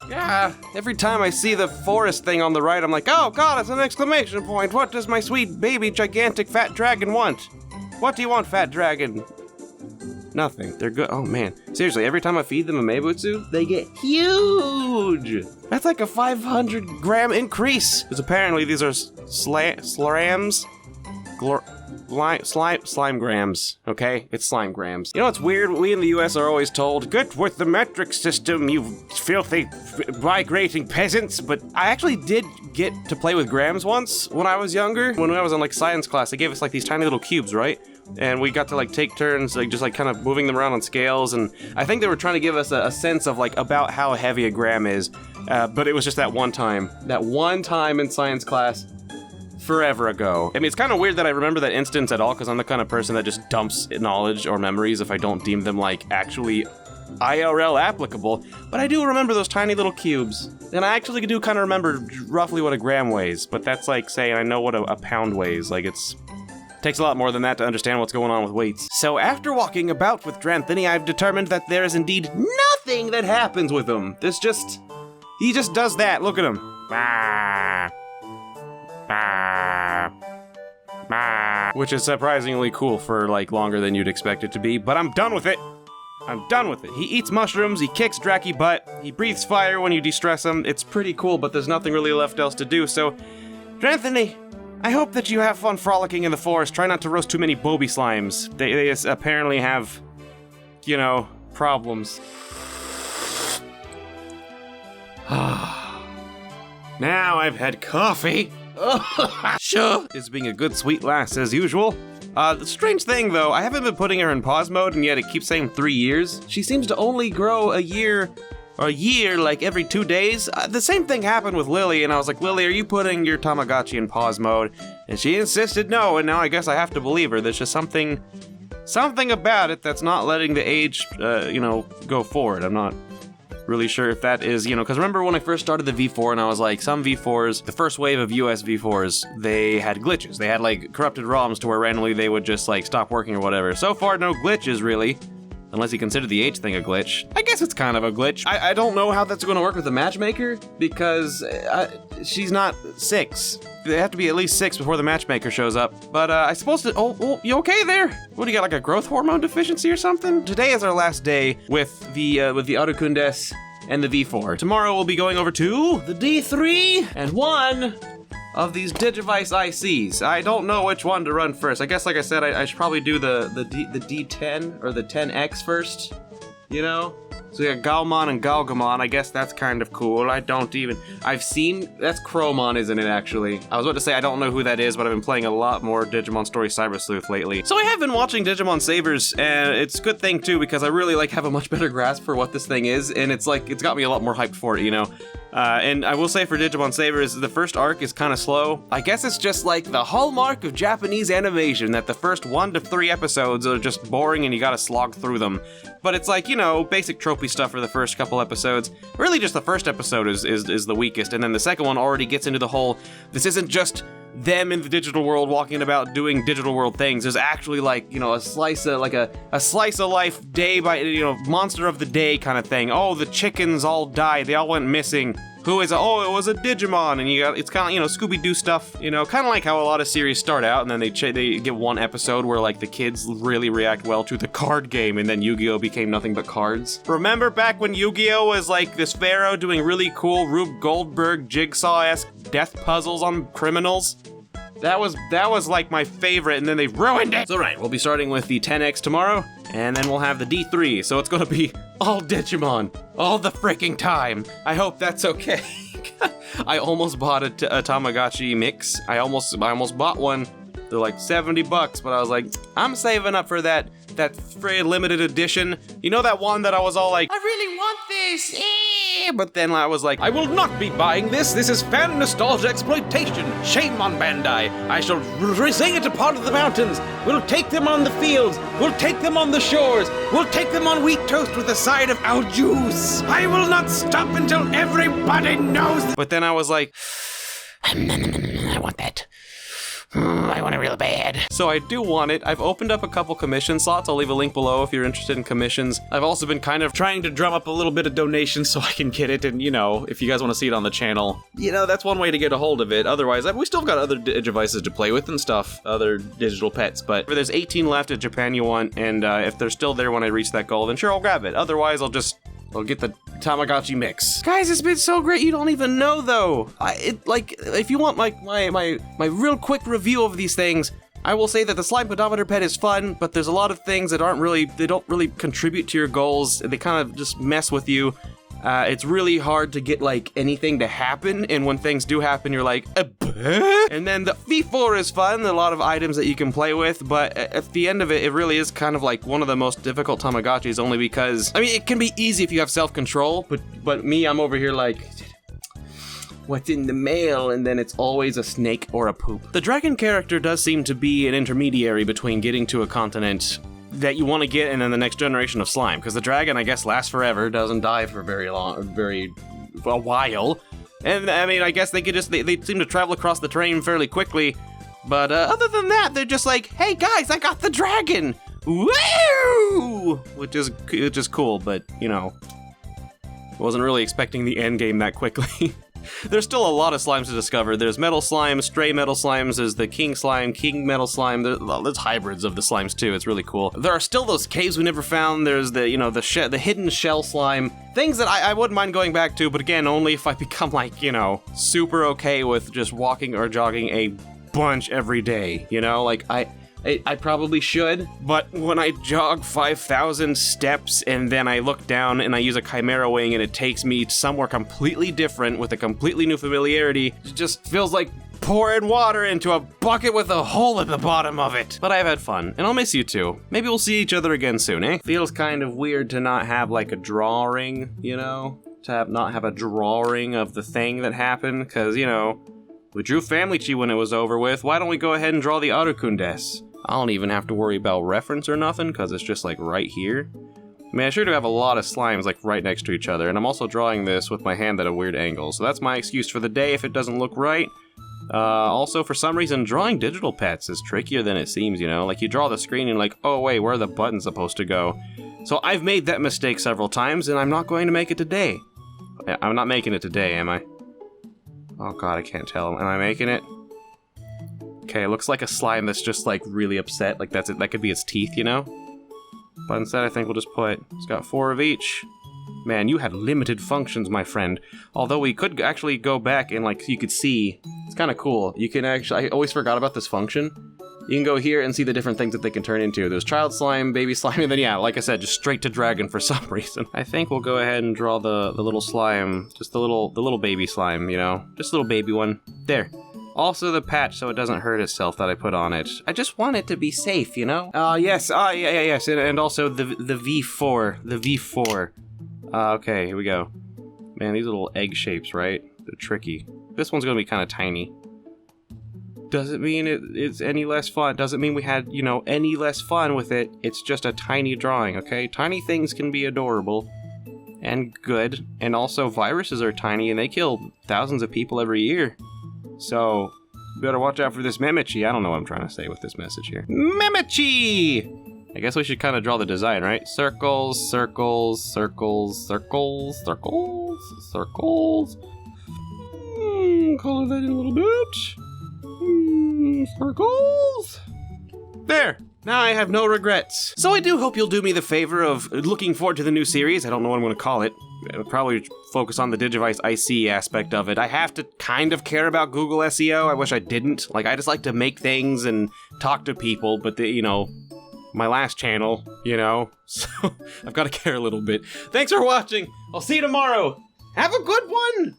Yeah, every time I see the forest thing on the right, I'm like, oh god, it's an exclamation point. What does my sweet baby gigantic fat dragon want? What do you want, fat dragon? Nothing. They're good. Oh man. Seriously, every time I feed them a Meibutsu, they get huge. That's like a 500 gram increase. Because apparently these are slams. Slime grams, okay? It's slime grams. You know what's weird? We in the US are always told, get with the metric system, you filthy, migrating peasants. But I actually did get to play with grams once when I was younger. When I was in like science class, they gave us like these tiny little cubes, right? And we got to like take turns, like just like kind of moving them around on scales. And I think they were trying to give us a sense of like about how heavy a gram is. But it was just that one time in science class. Forever ago. I mean, it's kind of weird that I remember that instance at all, because I'm the kind of person that just dumps knowledge or memories if I don't deem them, like, actually IRL applicable. But I do remember those tiny little cubes. And I actually do kind of remember roughly what a gram weighs, but that's like saying I know what a pound weighs. Like, takes a lot more than that to understand what's going on with weights. So after walking about with Dranthony, I've determined that there is indeed nothing that happens with him. He just does that. Look at him. Which is surprisingly cool for like longer than you'd expect it to be, but I'm done with it. He eats mushrooms, he kicks Draki butt, he breathes fire when you de-stress him. It's pretty cool, but there's nothing really left else to do, so Dranthony, I hope that you have fun frolicking in the forest. Try not to roast too many Boby slimes. They apparently have, you know, problems. Now I've had coffee. SHUH is being a good sweet lass as usual. The strange thing though, I haven't been putting her in pause mode and yet it keeps saying 3 years. She seems to only grow a year like every 2 days. The same thing happened with Lily and I was like, Lily, are you putting your Tamagotchi in pause mode? And she insisted no, and now I guess I have to believe her. There's just something about it that's not letting the age, go forward. I'm not really sure if that is, because remember when I first started the V4 and I was like, some V4s, the first wave of US V4s, they had glitches. They had like corrupted ROMs to where randomly they would just like stop working or whatever. So far, no glitches really, unless you consider the age thing a glitch. I guess it's kind of a glitch. I don't know how that's going to work with the matchmaker because she's not 6. They have to be at least 6 before the matchmaker shows up. But I suppose that, oh, you okay there? What do you got, like a growth hormone deficiency or something? Today is our last day with the Arukundesu and the V4. Tomorrow we'll be going over to the D3 and one of these Digivice ICs. I don't know which one to run first. I guess, like I said, I should probably do the D10 or the 10X first, So we got Galmon and Galgamon. I guess that's kind of cool. I've seen, that's Chromon, isn't it, actually? I was about to say I don't know who that is, but I've been playing a lot more Digimon Story Cyber Sleuth lately. So I have been watching Digimon Savers, and it's a good thing, too, because I really, have a much better grasp for what this thing is, and it's got me a lot more hyped for it, And I will say for Digimon Savers, the first arc is kind of slow. I guess it's just like the hallmark of Japanese animation, that the first 1 to 3 episodes are just boring and you gotta slog through them. But it's like, basic tropey stuff for the first couple episodes. Really just the first episode is the weakest, and then the second one already gets into the whole, this isn't just them in the digital world walking about doing digital world things. There's actually a slice of life day by, monster of the day kind of thing. Oh, the chickens all died. They all went missing. Who is it? Oh, it was a Digimon, and it's kind of, Scooby-Doo stuff, kind of like how a lot of series start out, and then they get one episode where, the kids really react well to the card game, and then Yu-Gi-Oh! Became nothing but cards. Remember back when Yu-Gi-Oh! Was, this pharaoh doing really cool Rube Goldberg Jigsaw-esque death puzzles on criminals? That was my favorite, and then they ruined it! So right, we'll be starting with the 10X tomorrow, and then we'll have the D3, so it's gonna be all Digimon, all the freaking time. I hope that's okay. I almost bought a Tamagotchi mix. I almost bought one. They're like $70, but I was like, I'm saving up for that free limited edition. You know that one that I was all like, I really want this, but then I was like, I will not be buying this. This is fan nostalgia exploitation. Shame on Bandai. I shall sing it upon the mountains. We'll take them on the fields. We'll take them on the shores. We'll take them on wheat toast with a side of our juice. I will not stop until everybody knows. But then I was like, I want that. I want it real bad. So I do want it. I've opened up a couple commission slots. I'll leave a link below if you're interested in commissions. I've also been kind of trying to drum up a little bit of donations so I can get it. And, you know, if you guys want to see it on the channel, you know, that's one way to get a hold of it. Otherwise, we still got other devices to play with and stuff, other digital pets. But there's 18 left at Japan you want, and if they're still there when I reach that goal, then sure, I'll grab it. Otherwise, I'll get the Tamagotchi mix. Guys, it's been so great, you don't even know, though. If you want my real quick review of these things, I will say that the slime pedometer pet is fun, but there's a lot of things that they don't really contribute to your goals. They kind of just mess with you. It's really hard to get, like, anything to happen, and when things do happen, you're like, and then the V4 is fun, a lot of items that you can play with, but at the end of it, it really is kind of like one of the most difficult Tamagotchis, only because, I mean, it can be easy if you have self-control, but me, I'm over here like, what's in the mail? And then it's always a snake or a poop. The dragon character does seem to be an intermediary between getting to a continent that you want to get and then the next generation of slime, because the dragon, I guess, lasts forever, doesn't die for a while. And I mean, I guess they seem to travel across the terrain fairly quickly, but other than that, they're just like, hey guys, I got the dragon! Woo! Which is cool, but, you know, wasn't really expecting the end game that quickly. There's still a lot of slimes to discover. There's metal slime, stray metal slimes, there's the king slime, king metal slime, there's hybrids of the slimes too, it's really cool. There are still those caves we never found, there's the, you know, the hidden shell slime, things that I wouldn't mind going back to, but again, only if I become, like, you know, super okay with just walking or jogging a bunch every day, you know, like, I probably should, but when I jog 5,000 steps and then I look down and I use a chimera wing and it takes me somewhere completely different with a completely new familiarity, it just feels like pouring water into a bucket with a hole at the bottom of it. But I've had fun, and I'll miss you too. Maybe we'll see each other again soon, eh? Feels kind of weird to not have, like, a drawing, you know? Not have a drawing of the thing that happened, because, you know, we drew Family Chi when it was over with. Why don't we go ahead and draw the Arukundesu? I don't even have to worry about reference or nothing, because it's just, like, right here. I mean, I sure do have a lot of slimes, like, right next to each other, and I'm also drawing this with my hand at a weird angle, so that's my excuse for the day if it doesn't look right. Also, for some reason, drawing digital pets is trickier than it seems, you know? Like, you draw the screen and you're like, oh, wait, where are the buttons supposed to go? So I've made that mistake several times, and I'm not going to make it today. I'm not making it today, am I? Oh, God, I can't tell. Am I making it? Okay, it looks like a slime that's just, like, really upset. Like, that's it. That could be its teeth, you know? But instead, I think we'll just put... It's got 4 of each. Man, you had limited functions, my friend. Although we could actually go back and, like, you could see... It's kind of cool. You can actually... I always forgot about this function. You can go here and see the different things that they can turn into. There's child slime, baby slime, and then, yeah, like I said, just straight to dragon for some reason. I think we'll go ahead and draw the little slime. Just the little baby slime, you know? Just a little baby one. There. Also the patch so it doesn't hurt itself that I put on it. I just want it to be safe, you know? Yes, yes, and also the V4, the V4. Okay, here we go. Man, these little egg shapes, right? They're tricky. This one's gonna be kind of tiny. Doesn't mean it's any less fun. Doesn't mean we had, you know, any less fun with it. It's just a tiny drawing, okay? Tiny things can be adorable and good. And also, viruses are tiny and they kill thousands of people every year. So, better watch out for this Memechi. I don't know what I'm trying to say with this message here. Memechi! I guess we should kind of draw the design, right? Circles, circles, circles, circles, circles, circles. Color that in a little bit. Circles. There. Now I have no regrets. So I do hope you'll do me the favor of looking forward to the new series. I don't know what I'm going to call it. I'll probably focus on the Digivice IC aspect of it. I have to kind of care about Google SEO. I wish I didn't. Like, I just like to make things and talk to people, but you know, my last channel, you know, so I've got to care a little bit. Thanks for watching. I'll see you tomorrow. Have a good one.